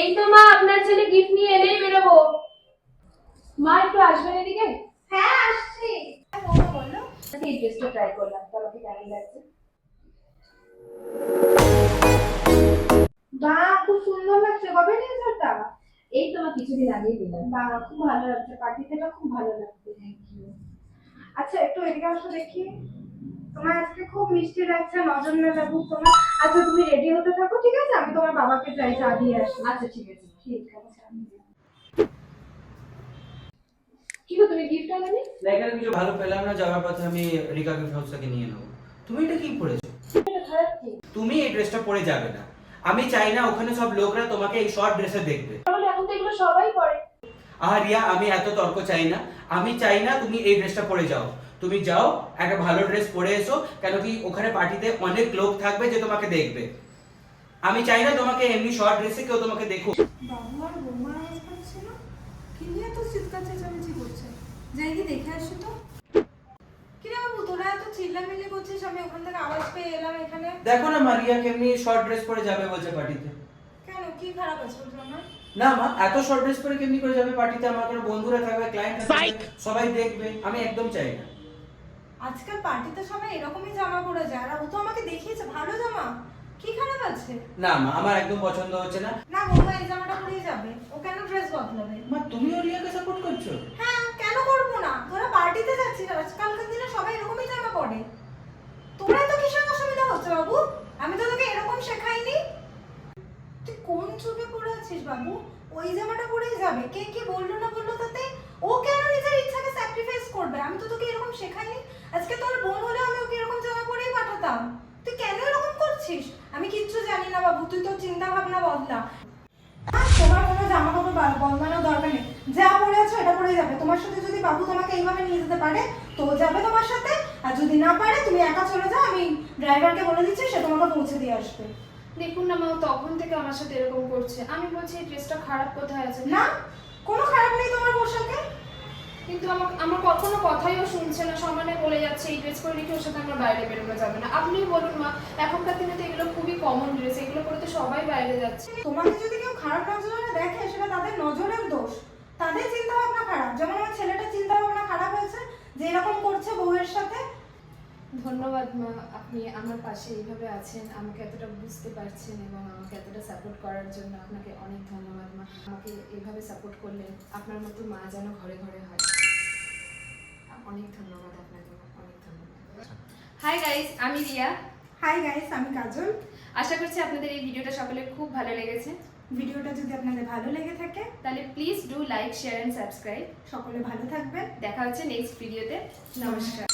এই তো মা, আপনার ছেলে গিফট নিয়ে এলেই বেরোবো। মা একটু আসবেন এদিকে। হ্যাঁ আসছি। বলো বলো। এই ড্রেসটা ট্রাই করলাম, তো আমাকে কেমন লাগছে? বাহ খুব সুন্দর লাগছে, কবে নিয়েছো ওটা? এই তো মা কিছুদিন আগেই দিলাম। বাহ খুব ভালো লাগছে, পার্টিতে খুব ভালো লাগছে। Thank you. আচ্ছা একটু এদিকে আসো দেখি, তোমার আজকে খুব মিষ্টি লাগছে, নজর না লাগুক তোমার। আচ্ছা তুমি রেডি হতে থাকো, ঠিক আছে? আমি তোমার বাবাকে চাই চা দিয়ে আসি। আচ্ছা ঠিক আছে। ঠিক আছে। কি গো, তুমি গিফট আনোনি? না, এখানে কিছু ভালো পেলাম না, যাওয়ার পথে আমি রিকা গিফট হাউস থেকে নিয়ে নেবো। তুমি এটা কি পরেছো? এটা খারাপ কি? তুমি এই ড্রেসটা পরে যাবে না। আমি চাই না ওখানে সব লোকরা তোমাকে এই শর্ট ড্রেসে দেখবে। তাহলে এখন তো এগুলো সবাই পরে। আর রিয়া, আমি এত তর্ক চাই না। আমি চাই না তুমি এই ড্রেসটা পরে যাও। তুমি যাও, একটা ভালো ড্রেস পরে এসো, কেন কি ওখানে পার্টিতে অনেক লোক থাকবে যে তোমাকে দেখবে। আমি চাই না তোমাকে এমনি শর্ট ড্রেসে কেউ তোমাকে দেখুক। বাবু আর বৌমার অবস্থা ছিল কি নিয়ে এত চিৎকার চেঁচামেচি করছে? যাই কি দেখে আসি তো। কি রে বাবু, তোরা এত চিল্লামিল্লি করছিস, আমি ওখান থেকে আওয়াজ পেয়ে এলাম এখানে। দেখো না মারিয়া কেমনি শর্ট ড্রেস পরে যাবে বলছে পার্টিতে। কেন, কি খারাপ আছে ওর আমার? না মা, এত শর্ট ড্রেস পরে কেমনি করে যাবে পার্টিতে? আমার কোনো বন্ধুরা থাকবে, ক্লায়েন্ট থাকবে, সবাই দেখবে। আমি একদম চাই না। আজকাল পার্টিতে সবাই এরকমই জামা পরে যায়, আর ও তো আমাকে দেখিয়েছে ভালো জামা, কি খারাপ আছে? না মা, আমার একদম পছন্দ হচ্ছে না। না বৌমা এই জামাটা পরেই যাবে, ও কেন ড্রেস বদলাবে? মা, তুমিও রিয়াকে সাপোর্ট করছো? হ্যাঁ কেন করবো না, তোরা পার্টিতে যাচ্ছিস, আজকালকার দিনে সবাই এরকমই জামা পরে। তোরা তো কিসের অসুবিধা হচ্ছে বাবু? আমি তো তোকে এরকম শেখাইনি। তুই কোন চোখে পড়ে আছিস বাবু? ওই জামাটা পরেই যাবে, কে কি বললো না বললো তাতে? ও কেন নিজের ইচ্ছাকে স্যাক্রিফাইস করবে? আমি তো তোকে এরকম শেখাইনি। আজকে তোর বোন হলে আমি ওকে এরকম জামা পরেই পাঠাতাম। তুই কেন এরকম করছিস? আমি কিচ্ছু জানি না বাবু, তুই তোর চিন্তা ভাবনা বদলা। তোমার কোনো জামা কাপড় বদলানোর দরকার নেই, যা পরে আছো এটা পরেই যাবে। তোমার সাথে যদি বাবু তোমাকে এইভাবে নিয়ে যেতে পারে তো যাবে তোমার সাথে, আর যদি না পারে তুমি একা চলে যাও, আমি ড্রাইভারকে বলে দিচ্ছি, সে তোমাকে পৌঁছে দিয়ে আসবে। দেখুন না মা, ও তখন থেকে আমার সাথে এরকম করছে। আমি বলছি এই ড্রেসটা খারাপ কোথায় আছে? না কোনো খারাপ নেই তোমার পোশাকে। কিন্তু আমার কোনো কথাইও শুনছে না, সমানে বলে যাচ্ছে এই ড্রেস পরে নাকি ওর সাথে আমার বাইরে বেরোনো যাবে না। আপনিই বলুন মা, এখনকার দিনে তো এগুলো খুবই কমন ড্রেস, এগুলো পরে তো সবাই বাইরে যাচ্ছে। তোমাকে যদি কেউ খারাপ নজরে দেখে সেটা তাদের নজরের দোষ, তাদের চিন্তা ভাবনা খারাপ। যেমন আমার ছেলেটার চিন্তা ভাবনা খারাপ হয়েছে যে এরকম করছে বউয়ের সাথে। ধন্যবাদ মা, আপনি আমার পাশে এইভাবে আছেন, আমাকে এতটা বুঝতে পারছেন এবং আমাকে এতটা সাপোর্ট করার জন্য আপনাকে অনেক ধন্যবাদ মা। আমাকে এইভাবে সাপোর্ট করলেন, আপনার মতো মা যেন ঘরে ঘরে হয়। অনেক ধন্যবাদ আপনাকে মা, অনেক ধন্যবাদ। হাই গাইস, আমি রিয়া। হাই গাইস, আমি কাজল। আশা করছি আপনাদের এই ভিডিওটা সকলের খুব ভালো লেগেছে। ভিডিওটা যদি আপনাদের ভালো লেগে থাকে তাহলে please do like, share and subscribe. সকলে ভালো থাকবেন। দেখা হচ্ছে নেক্সট ভিডিওতে। নমস্কার।